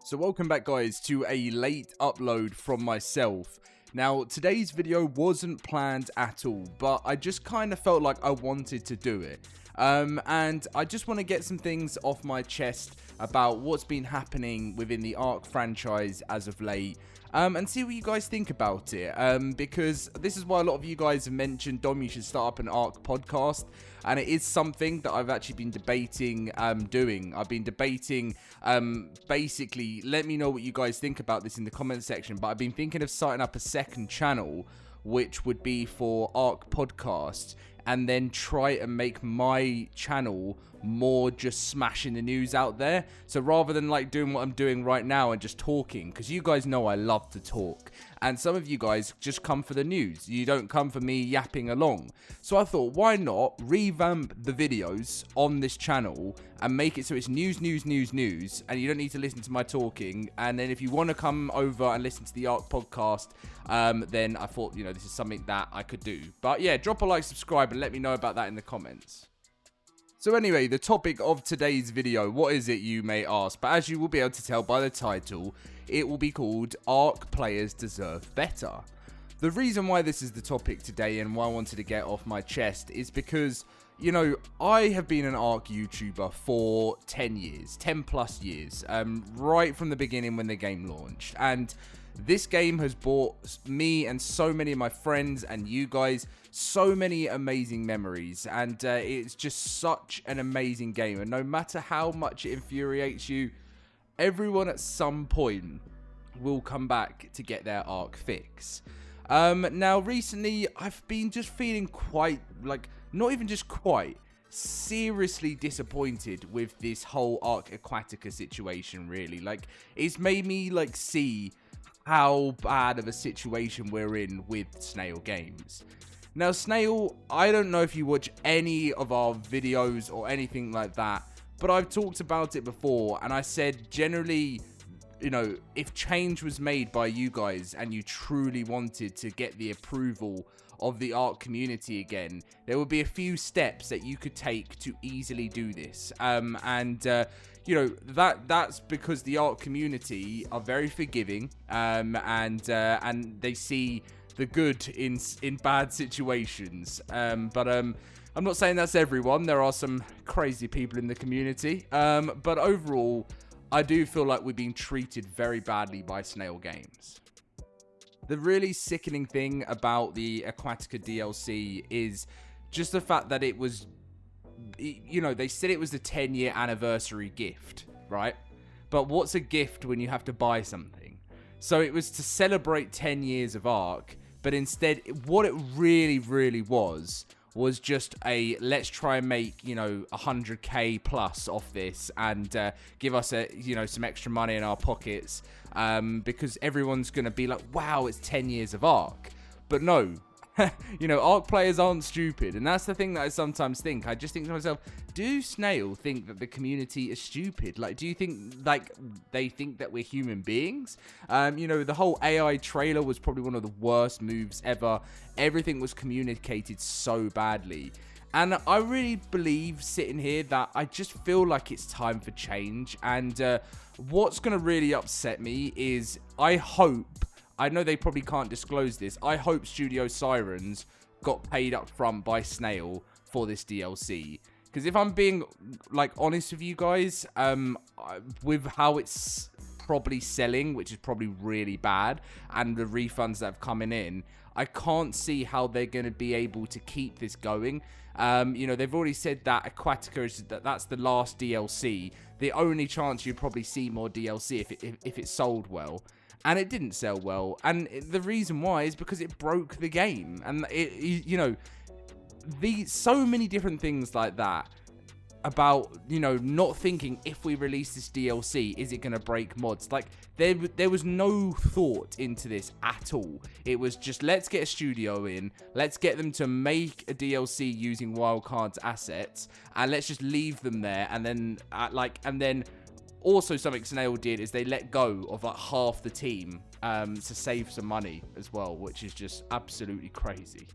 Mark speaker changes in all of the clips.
Speaker 1: So welcome back guys to a late upload from myself. Now today's video wasn't planned at all, but I just kind of felt like I wanted to do it. And I just want to get some things off my chest about what's been happening within the ARK franchise as of late. And see what you guys think about it, because this is why a lot of you guys have mentioned, Dom, you should start up an ARK podcast, and it is something that I've actually been debating doing. I've been debating, basically, let me know what you guys think about this in the comment section, but I've been thinking of starting up a second channel, which would be for ARK podcast, and then try and make my channel more just smashing the news out there. So rather than like doing what I'm doing right now and just talking, because you guys know I love to talk, and some of you guys just come for the news, you don't come for me yapping along. So I thought, why not revamp the videos on this channel and make it so it's news, and you don't need to listen to my talking. And then if you want to come over and listen to the ARK podcast, then I thought, you know, this is something that I could do. But yeah, drop a like, subscribe, and let me know about that in the comments. So anyway, the topic of today's video, what is it, you may ask? But as you will be able to tell by the title, it will be called ARK Players Deserve Better. The reason why this is the topic today and why I wanted to get off my chest is because, you know, I have been an ARK YouTuber for 10 years, 10 plus years, right from the beginning when the game launched. And this game has brought me and so many of my friends and you guys so many amazing memories, and it's just such an amazing game. And no matter how much it infuriates you, everyone at some point will come back to get their ARK fix. Now recently I've been just feeling quite, like, not even just quite, seriously disappointed with this whole ARK Aquatica situation, really. Like, it's made me like see how bad of a situation we're in with Snail games. Now Snail, I don't know if you watch any of our videos or anything like that, but I've talked about it before, and I said generally, you know, if change was made by you guys and you truly wanted to get the approval of the ARK community again, there would be a few steps that you could take to easily do this. You know, that's because the ARK community are very forgiving, and they see the good in bad situations. But I'm not saying that's everyone. There are some crazy people in the community. But overall, I do feel like we're being treated very badly by Snail Games. The really sickening thing about the Aquatica DLC is just the fact that it was, you know, they said it was the 10-year anniversary gift, right? But what's a gift when you have to buy something? So it was to celebrate 10 years of ARK, but instead what it really was just a let's try and make, you know, 100k plus off this and give us a, you know, some extra money in our pockets, because everyone's gonna be like, wow, it's 10 years of ARK. But no, you know, ARK players aren't stupid, and that's the thing that I sometimes think. I just think to myself, do Snail think that the community is stupid? Like, do you think, like, they think that we're human beings? You know, the whole AI trailer was probably one of the worst moves ever. Everything was communicated so badly. And I really believe, sitting here, that I just feel like it's time for change. And what's going to really upset me is I know they probably can't disclose this, I hope Studio Sirens got paid up front by Snail for this DLC. Because if I'm being, like, honest with you guys, with how it's probably selling, which is probably really bad, and the refunds that have coming in, I can't see how they're going to be able to keep this going. You know, they've already said that Aquatica that's the last DLC. The only chance you'd probably see more DLC if it sold well. And it didn't sell well, and the reason why is because it broke the game. And you know, so many different things like that about, you know, not thinking, if we release this DLC, is it going to break mods? Like, there was no thought into this at all. It was just, let's get a studio in, let's get them to make a DLC using Wildcard's assets, and let's just leave them there. And then also something Snail did is they let go of like half the team to save some money as well, which is just absolutely crazy.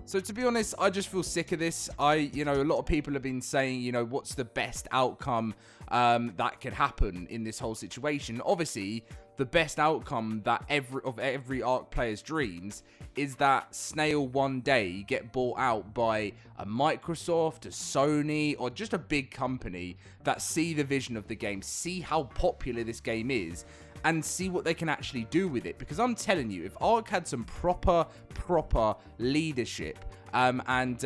Speaker 1: So to be honest, I just feel sick of this. A lot of people have been saying, what's the best outcome that could happen in this whole situation. Obviously, the best outcome that every ARK player's dreams is that Snail one day get bought out by a Microsoft, a Sony, or just a big company that see the vision of the game, see how popular this game is, and see what they can actually do with it. Because I'm telling you, if ARK had some proper leadership, and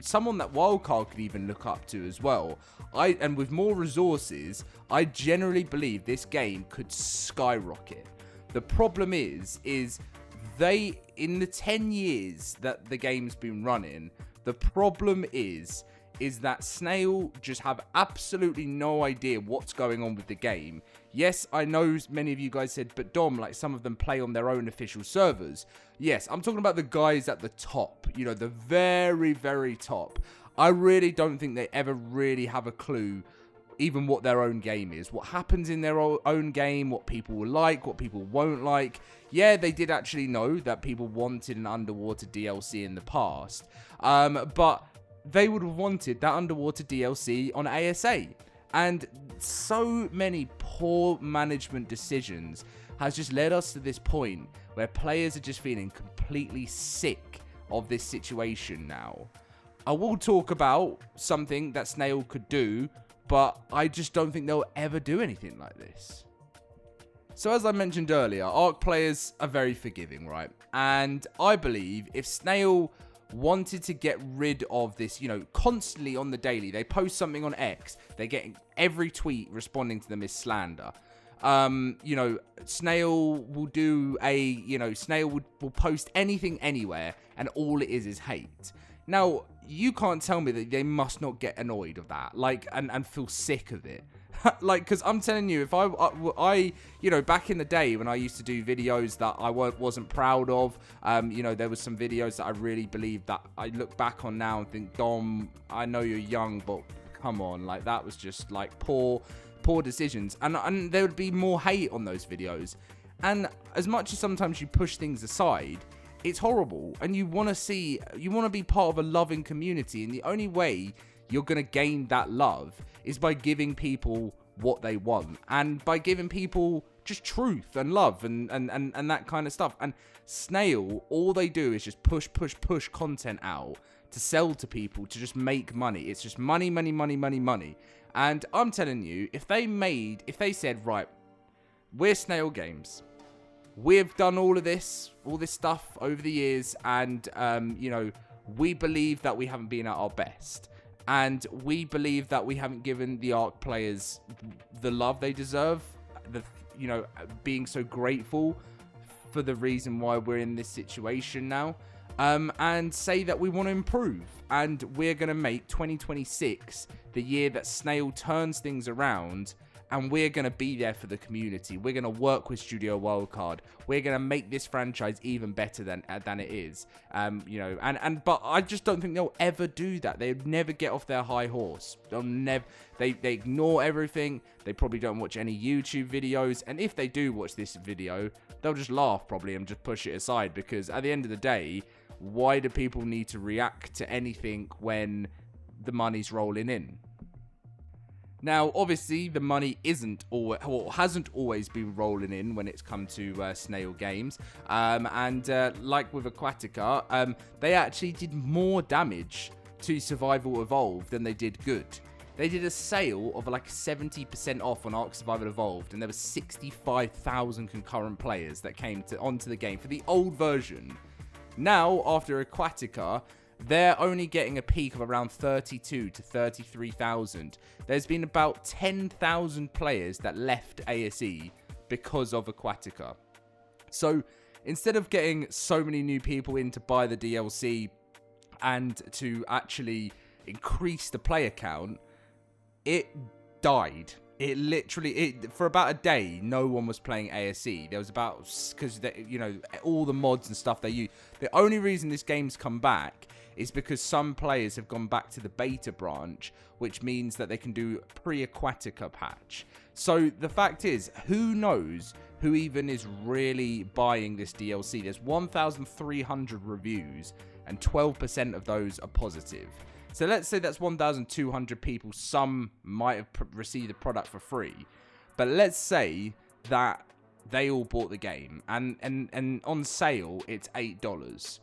Speaker 1: someone that Wildcard could even look up to as well, and with more resources, I generally believe this game could skyrocket. The problem is they, in the 10 years that the game's been running, the problem is that Snail just have absolutely no idea what's going on with the game. Yes, I know many of you guys said, but Dom, like, some of them play on their own official servers. Yes, I'm talking about the guys at the top, the very, very top. I really don't think they ever really have a clue even what their own game is, what happens in their own game, what people will like, what people won't like. Yeah, they did actually know that people wanted an underwater DLC in the past, but they would have wanted that underwater DLC on ASA. And so many poor management decisions has just led us to this point where players are just feeling completely sick of this situation now. I will talk about something that Snail could do, but I just don't think they'll ever do anything like this. So as I mentioned earlier, ARK players are very forgiving, right? And I believe if Snail wanted to get rid of this, constantly on the daily, they post something on X, they're getting every tweet responding to them is slander. Snail will do Snail will post anything anywhere, and all it is hate. Now, you can't tell me that they must not get annoyed of that, and feel sick of it. Because I'm telling you, if I back in the day when I used to do videos that I wasn't proud of, there was some videos that I really believed that I look back on now and think, Dom, I know you're young, but come on, that was just poor decisions, and there would be more hate on those videos. And as much as sometimes you push things aside, it's horrible, and you want to be part of a loving community, and the only way you're going to gain that love is by giving people what they want, and by giving people just truth and love and that kind of stuff. And Snail, all they do is just push content out to sell to people, to just make money. It's just money. And I'm telling you, if they said, right, we're Snail Games, we've done all this stuff over the years, and we believe that we haven't been at our best, and we believe that we haven't given the ARK players the love they deserve, being so grateful for the reason why we're in this situation now, and say that we want to improve, and we're going to make 2026 the year that Snail turns things around, and we're going to be there for the community. We're going to work with Studio Wildcard. We're going to make this franchise even better than it is. But I just don't think they'll ever do that. They'll never get off their high horse. They ignore everything. They probably don't watch any YouTube videos. And if they do watch this video, they'll just laugh probably and just push it aside, because at the end of the day, why do people need to react to anything when the money's rolling in? Now, obviously, the money hasn't always been rolling in when it's come to Snail games. Like with Aquatica, they actually did more damage to Survival Evolved than they did good. They did a sale of 70% off on ARK Survival Evolved, and there were 65,000 concurrent players that came onto the game for the old version. Now, after Aquatica, they're only getting a peak of around 32 to 33,000. There's been about 10,000 players that left ASE because of Aquatica. So instead of getting so many new people in to buy the DLC and to actually increase the player count, it died. For about a day, no one was playing ASE. There was because all the mods and stuff they use. The only reason this game's come back is because some players have gone back to the beta branch, which means that they can do pre-Aquatica patch. So the fact is, who knows who even is really buying this DLC? There's 1,300 reviews, and 12% of those are positive. So let's say that's 1,200 people. Some might have received the product for free, but let's say that they all bought the game, and on sale it's $8.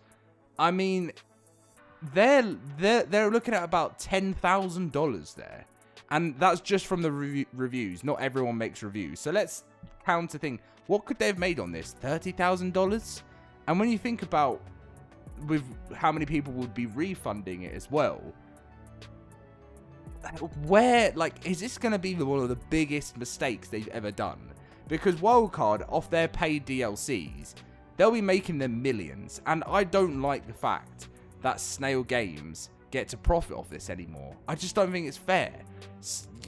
Speaker 1: I mean, they're looking at about $10,000 there, and that's just from the reviews. Not everyone makes reviews, so let's counter think. What could they have made on this? $30,000? And when you think about with how many people would be refunding it as well, where, like, is this going to be one of the biggest mistakes they've ever done? Because Wildcard, off their paid DLCs, they'll be making them millions, and I don't like the fact that Snail Games get to profit off this anymore. I just don't think it's fair.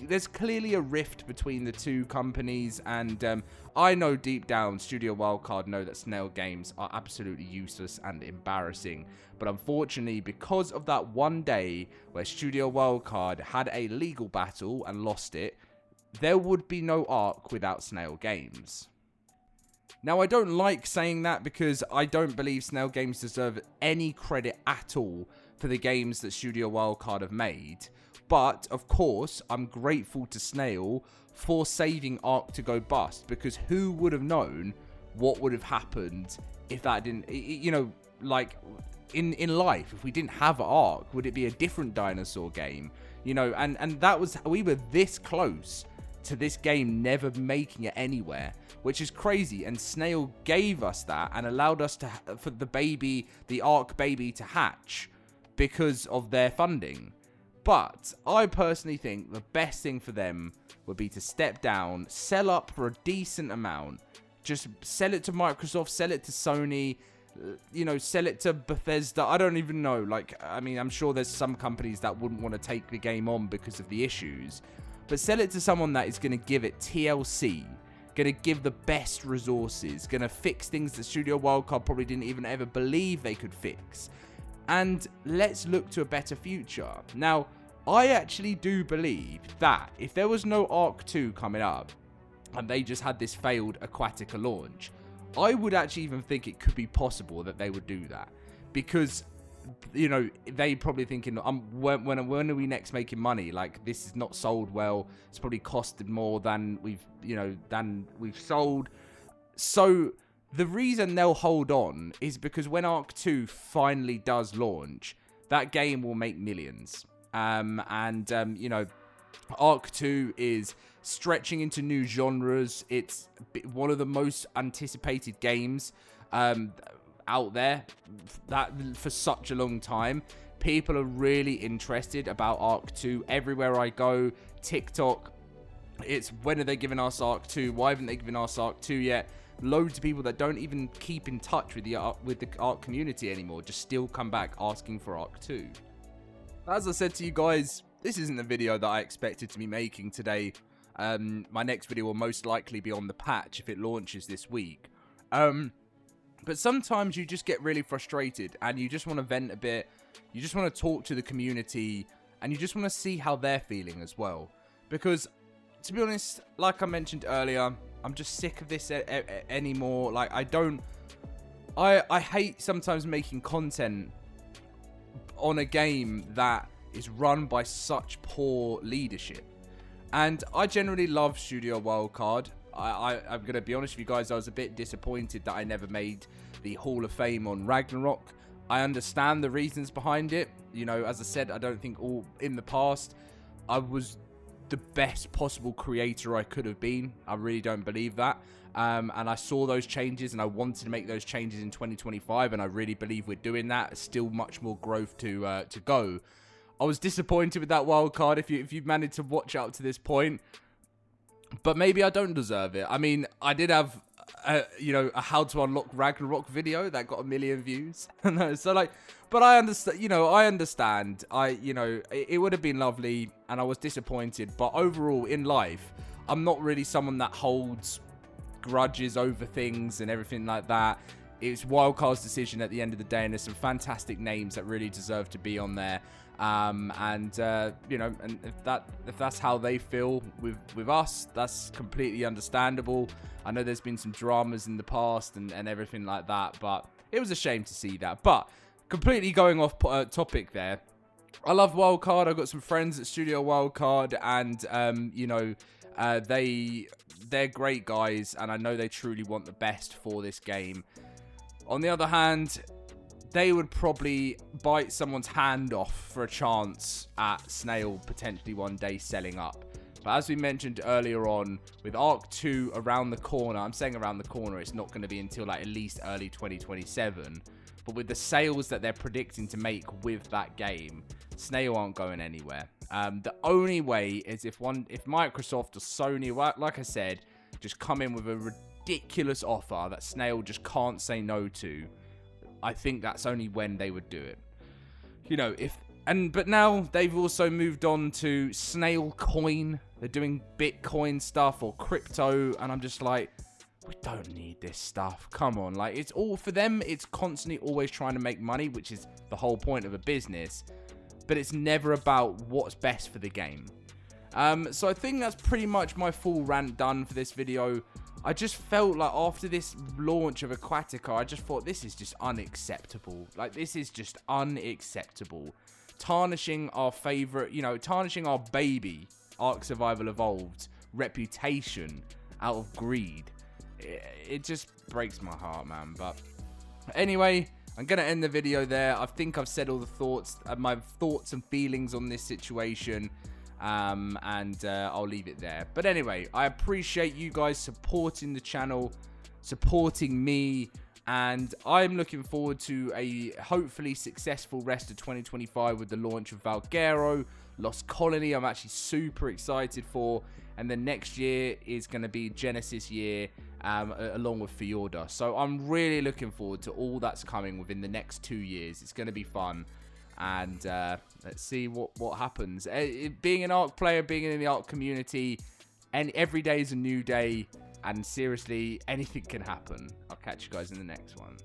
Speaker 1: There's clearly a rift between the two companies, and I know deep down Studio Wildcard know that Snail Games are absolutely useless and embarrassing, but unfortunately, because of that one day where Studio Wildcard had a legal battle and lost it, there would be no ARK without Snail Games. Now, I don't like saying that because I don't believe Snail Games deserve any credit at all for the games that Studio Wildcard have made. But, of course, I'm grateful to Snail for saving ARK to go bust, because who would have known what would have happened if that didn't, you know, like, in life, if we didn't have ARK, would it be a different dinosaur game? You know, and that was, we were this close to this game never making it anywhere, which is crazy, and Snail gave us that and allowed us to, for the ARK baby to hatch because of their funding. But I personally think the best thing for them would be to step down, sell up for a decent amount, just sell it to Microsoft, sell it to Sony, you know, sell it to Bethesda. I don't even know. Like, I mean, I'm sure there's some companies that wouldn't want to take the game on because of the issues, but sell it to someone that is going to give it TLC, going to give the best resources, going to fix things that Studio Wildcard probably didn't even ever believe they could fix. And let's look to a better future. Now, I actually do believe that if there was no ARK 2 coming up and they just had this failed Aquatica launch, I would actually even think it could be possible that they would do that. Because, you know, they probably thinking, when are we next making money? Like, this is not sold well. It's probably costed more than we've sold. So the reason they'll hold on is because when ARK 2 finally does launch, that game will make millions. You know, ARK 2 is stretching into new genres. It's one of the most anticipated games out there that for such a long time. People are really interested about ARK 2. Everywhere I go, TikTok, it's when are they giving us ARK 2? Why haven't they given us ARK 2 yet? Loads of people that don't even keep in touch with the ARK community anymore just still come back asking for ARK 2. As I said to you guys, this isn't the video that I expected to be making today. My next video will most likely be on the patch if it launches this week. But sometimes you just get really frustrated and you just want to vent a bit. You just want to talk to the community and you just want to see how they're feeling as well. Because, to be honest, like I mentioned earlier, I'm just sick of this anymore. Like, I hate sometimes making content on a game that is run by such poor leadership. And I generally love Studio Wildcard. I'm going to be honest with you guys, I was a bit disappointed that I never made the Hall of Fame on Ragnarok. I understand the reasons behind it. You know, as I said, I don't think in the past I was the best possible creator I could have been. I really don't believe that. And I saw those changes and I wanted to make those changes in 2025, and I really believe we're doing that. Still much more growth to go. I was disappointed with that wildcard if you've managed to watch up to this point, but maybe I don't deserve it. I mean, I did have a how to unlock Ragnarok video that got 1 million views. So like, but I understand, it would have been lovely and I was disappointed, but overall in life, I'm not really someone that holds grudges over things and everything like that. It's Wildcard's decision at the end of the day, and there's some fantastic names that really deserve to be on there. And if that's how they feel with us, that's completely understandable. I know there's been some dramas in the past and everything like that, but it was a shame to see that. But completely going off topic there. I love Wildcard. I've got some friends at Studio Wildcard, and you know, they're great guys, and I know they truly want the best for this game. On the other hand, they would probably bite someone's hand off for a chance at Snail potentially one day selling up. But as we mentioned earlier on, with ARK 2 around the corner, I'm saying around the corner, it's not going to be until like at least early 2027. But with the sales that they're predicting to make with that game, Snail aren't going anywhere. The only way is if Microsoft or Sony, like I said, just come in with a ridiculous offer that Snail just can't say no to. I think that's only when they would do it. You know, but now they've also moved on to Snail Coin. They're doing Bitcoin stuff or crypto, and I'm just like, we don't need this stuff. Come on, like, it's all for them. It's constantly always trying to make money, which is the whole point of a business. But it's never about what's best for the game. So I think that's pretty much my full rant done for this video. I just felt like after this launch of Aquatica, I just thought this is just unacceptable. Like, this is just unacceptable. Tarnishing our favorite, you know, tarnishing our baby, ARK Survival Evolved, reputation out of greed. It just breaks my heart, man. But anyway, I'm going to end the video there. I think I've said all the thoughts, my thoughts and feelings on this situation. And I'll leave it there. But anyway, I appreciate you guys supporting the channel, supporting me, and I'm looking forward to a hopefully successful rest of 2025 with the launch of Valguero, Lost Colony. I'm actually super excited for, and then next year is going to be Genesis year, along with Fjordur. So I'm really looking forward to all that's coming within the next 2 years. It's going to be fun. And let's see what happens. Being an ARK player, being in the ARK community, and every day is a new day. And seriously, anything can happen. I'll catch you guys in the next one.